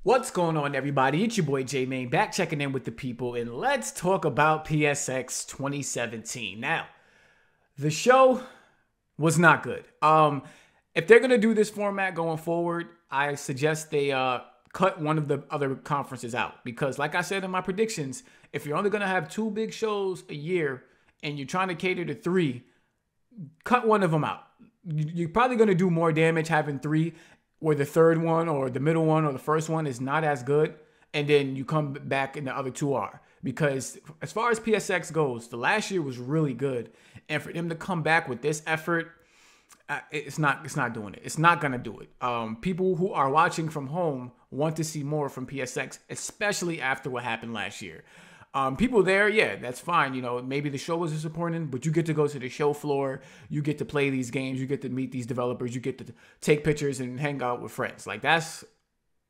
What's going on, everybody? It's your boy J-Main back checking in with the people, and let's talk about PSX 2017. Now, the show was not good. If they're gonna do this format going forward, I suggest they cut one of the other conferences out because, like I said in my predictions, if you're only gonna have two big shows a year and you're trying to cater to three, cut one of them out. You're probably gonna do more damage having three where the third one or the middle one or the first one is not as good, and then you come back and the other two are. Because as far as PSX goes, the last year was really good, and for them to come back with this effort, it's not doing it. It's not gonna do it. People who are watching from home want to see more from PSX, especially after what happened last year. People there, yeah, that's fine. You know, maybe the show was disappointing, but you get to go to the show floor. You get to play these games. You get to meet these developers. You get to take pictures and hang out with friends. Like, that's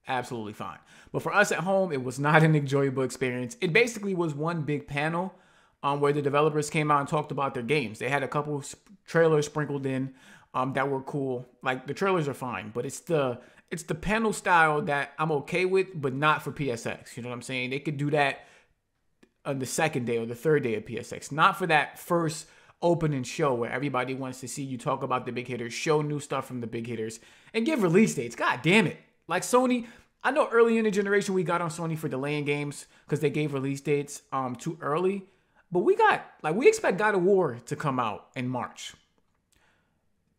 absolutely fine. But for us at home, it was not an enjoyable experience. It basically was one big panel where the developers came out and talked about their games. They had a couple trailers sprinkled in that were cool. Like, the trailers are fine, but it's the panel style that I'm okay with, but not for PSX. You know what I'm saying? They could do that on the second day or the third day of PSX, not for that first opening show where everybody wants to see you talk about the big hitters, show new stuff from the big hitters, and give release dates. God damn it. Like Sony, I know early in the generation we got on Sony for delaying games because they gave release dates too early, but we expect God of War to come out in March.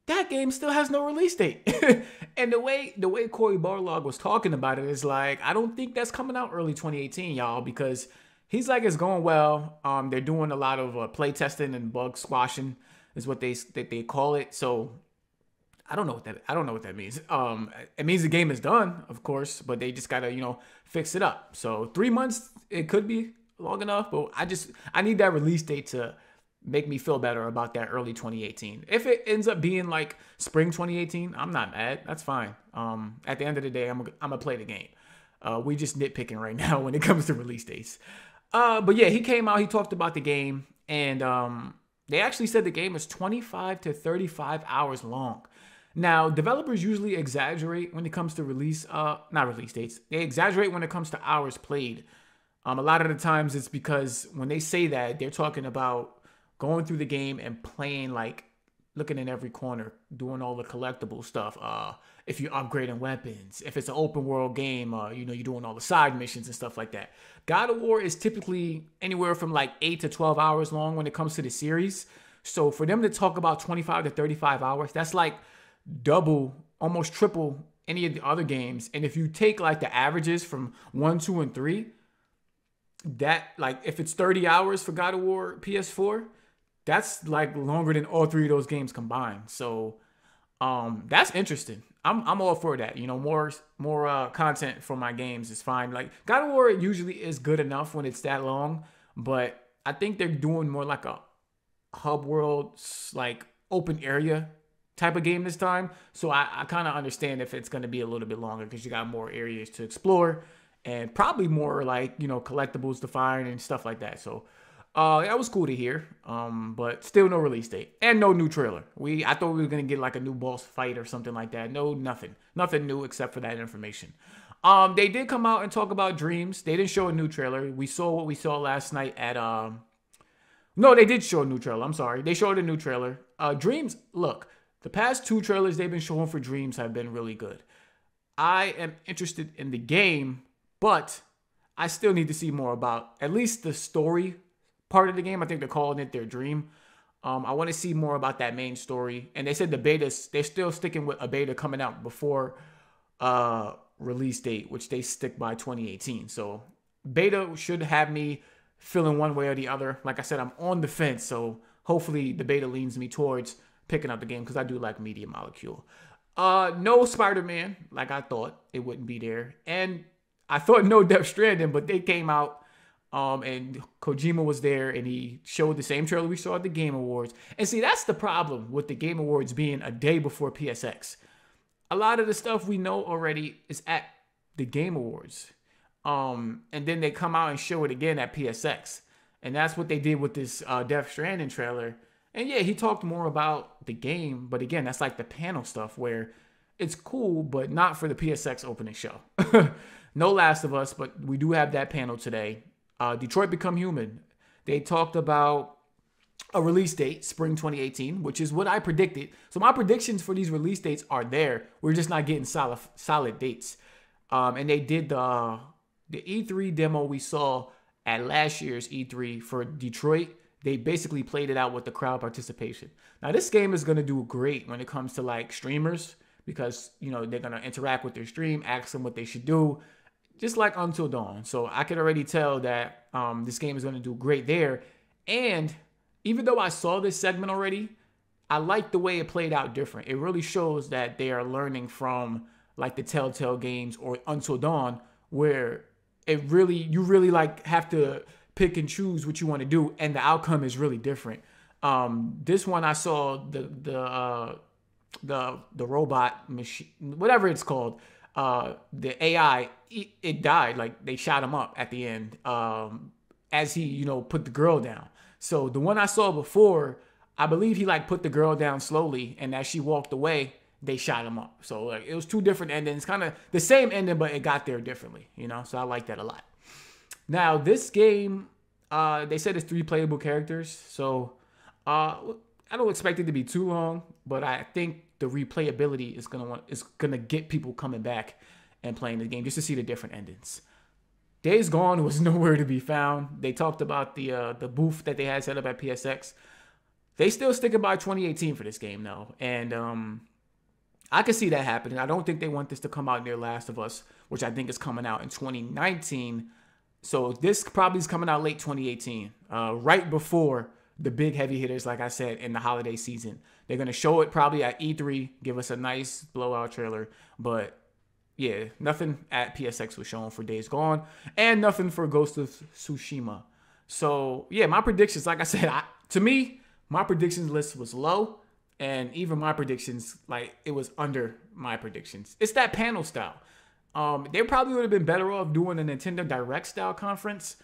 That game still has no release date. And the way Cory Barlog was talking about it is like, I don't think that's coming out early 2018, y'all, because he's like, it's going well. They're doing a lot of play testing and bug squashing is what they call it. So I don't know what that means. It means the game is done, of course, but they just gotta, fix it up. So 3 months, it could be long enough, but I need that release date to make me feel better about that early 2018. If it ends up being like spring 2018, I'm not mad. That's fine. At the end of the day, I'm gonna play the game. We just nitpicking right now when it comes to release dates. But yeah, he came out, he talked about the game, and they actually said the game is 25 to 35 hours long. Now, developers usually exaggerate when it comes to not release dates. They exaggerate when it comes to hours played. A lot of the times it's because when they say that, they're talking about going through the game and playing, like looking in every corner, doing all the collectible stuff. If you're upgrading weapons, if it's an open world game, you're doing all the side missions and stuff like that. God of War is typically anywhere from like 8 to 12 hours long when it comes to the series. So for them to talk about 25 to 35 hours, that's like double, almost triple any of the other games. And if you take like the averages from 1, 2, and 3, that, like, if it's 30 hours for God of War PS4, that's like longer than all three of those games combined. So that's interesting. I'm all for that. More content for my games is fine. Like, God of War usually is good enough when it's that long, but I think they're doing more like a hub world, like open area type of game this time. So I kind of understand if it's going to be a little bit longer because you got more areas to explore and probably more like, collectibles to find and stuff like that. So that was cool to hear, but still no release date and no new trailer. I thought we were gonna get like a new boss fight or something like that. No, nothing new except for that information. They did come out and talk about Dreams. They didn't show a new trailer. We saw what we saw last night at No, they did show a new trailer. I'm sorry, they showed a new trailer. Dreams. Look, the past 2 trailers they've been showing for Dreams have been really good. I am interested in the game, but I still need to see more about at least the story part of the game. I think they're calling it their dream. I want to see more about that main story. And they said they're still sticking with a beta coming out before release date, which they stick by 2018. So beta should have me feeling one way or the other. Like I said, I'm on the fence. So hopefully the beta leans me towards picking up the game because I do like MaNiiaC. No SpiderMan, like I thought it wouldn't be there. And I thought no Death Stranding, but they came out. And Kojima was there and he showed the same trailer we saw at the Game Awards. And see, that's the problem with the Game Awards being a day before PSX. A lot of the stuff we know already is at the Game Awards. And then they come out and show it again at PSX. And that's what they did with this Death Stranding trailer. And yeah, he talked more about the game. But again, that's like the panel stuff where it's cool, but not for the PSX opening show. No Last of Us, but we do have that panel today. Detroit Become Human. They talked about a release date, spring 2018, which is what I predicted. So my predictions for these release dates are there. We're just not getting solid dates. And they did the E3 demo we saw at last year's E3 for Detroit. They basically played it out with the crowd participation. Now, this game is going to do great when it comes to like streamers because, you know, they're going to interact with their stream, ask them what they should do, just like Until Dawn. So I can already tell that this game is going to do great there. And even though I saw this segment already, I like the way it played out different. It really shows that they are learning from like the Telltale games or Until Dawn, where you really like have to pick and choose what you want to do, and the outcome is really different. This one I saw the robot machine, whatever it's called, the AI, it died. Like they shot him up at the end as he, you know, put the girl down. So the one I saw before, I believe he like put the girl down slowly, and as she walked away, they shot him up. So like it was two different endings, kind of the same ending, but it got there differently, you know. So I like that a lot. Now this game, they said it's 3 playable characters, so I don't expect it to be too long, but I think the replayability is gonna get people coming back and playing the game just to see the different endings. Days Gone was nowhere to be found. They talked about the booth that they had set up at PSX. They still sticking by 2018 for this game though, and I could see that happening. I don't think they want this to come out near Last of Us, which I think is coming out in 2019. So this probably is coming out late 2018, right before the big heavy hitters, like I said, in the holiday season. They're going to show it probably at E3, give us a nice blowout trailer. But yeah, nothing at PSX was shown for Days Gone, and nothing for Ghost of Tsushima. So yeah, my predictions, like I said, to me, my predictions list was low. And even my predictions, like, it was under my predictions. It's that panel style. They probably would have been better off doing a Nintendo Direct style conference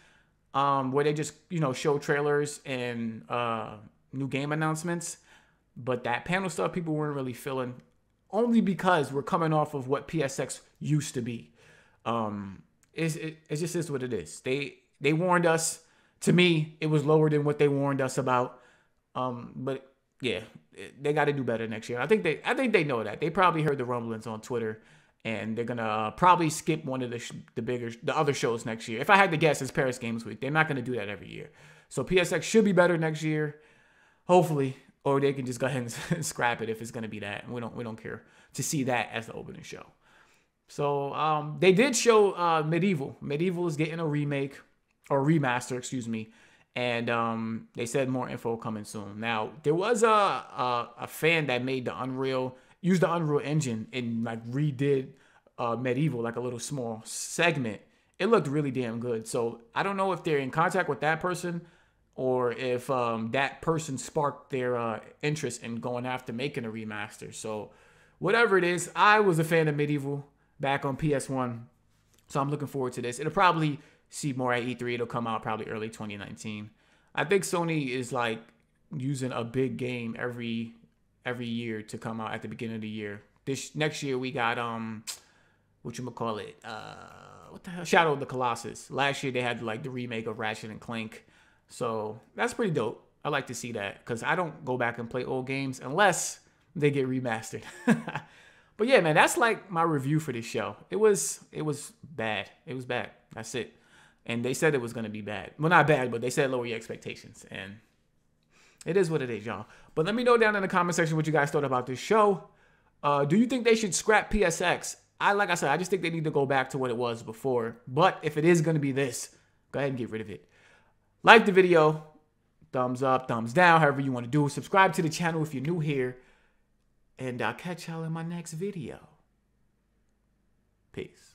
where they just, you know, show trailers and new game announcements. But that panel stuff people weren't really feeling, only because we're coming off of what PSX used to be. It just is what it is. They warned us. To me, it was lower than what they warned us about. But yeah, they got to do better next year. I think they know that. They probably heard the rumblings on Twitter, and they're gonna probably skip one of the other shows next year. If I had to guess, it's Paris Games Week. They're not gonna do that every year. So PSX should be better next year, hopefully, or they can just go ahead and scrap it if it's gonna be that. And we don't care to see that as the opening show. So they did show Medieval. Medieval is getting a remake or remaster, excuse me. And they said more info coming soon. Now, there was a fan that made used the Unreal Engine and like redid Medieval, like a little small segment. It looked really damn good. So I don't know if they're in contact with that person or if that person sparked their interest in going after making a remaster. So whatever it is, I was a fan of Medieval back on PS1. So I'm looking forward to this. It'll probably see more at E3. It'll come out probably early 2019. I think Sony is like using a big game every year to come out at the beginning of the year. This next year we got whatchamacallit, what the hell? Shadow of the Colossus. Last year they had like the remake of Ratchet and Clank. So that's pretty dope. I like to see that because I don't go back and play old games unless they get remastered. But yeah, man, that's like my review for this show. It was bad. It was bad. That's it. And they said it was going to be bad. Well, not bad, but they said lower your expectations. And it is what it is, y'all. But let me know down in the comment section what you guys thought about this show. Do you think they should scrap PSX? Like I said, I just think they need to go back to what it was before. But if it is going to be this, go ahead and get rid of it. Like the video. Thumbs up, thumbs down, however you want to do. Subscribe to the channel if you're new here. And I'll catch y'all in my next video. Peace.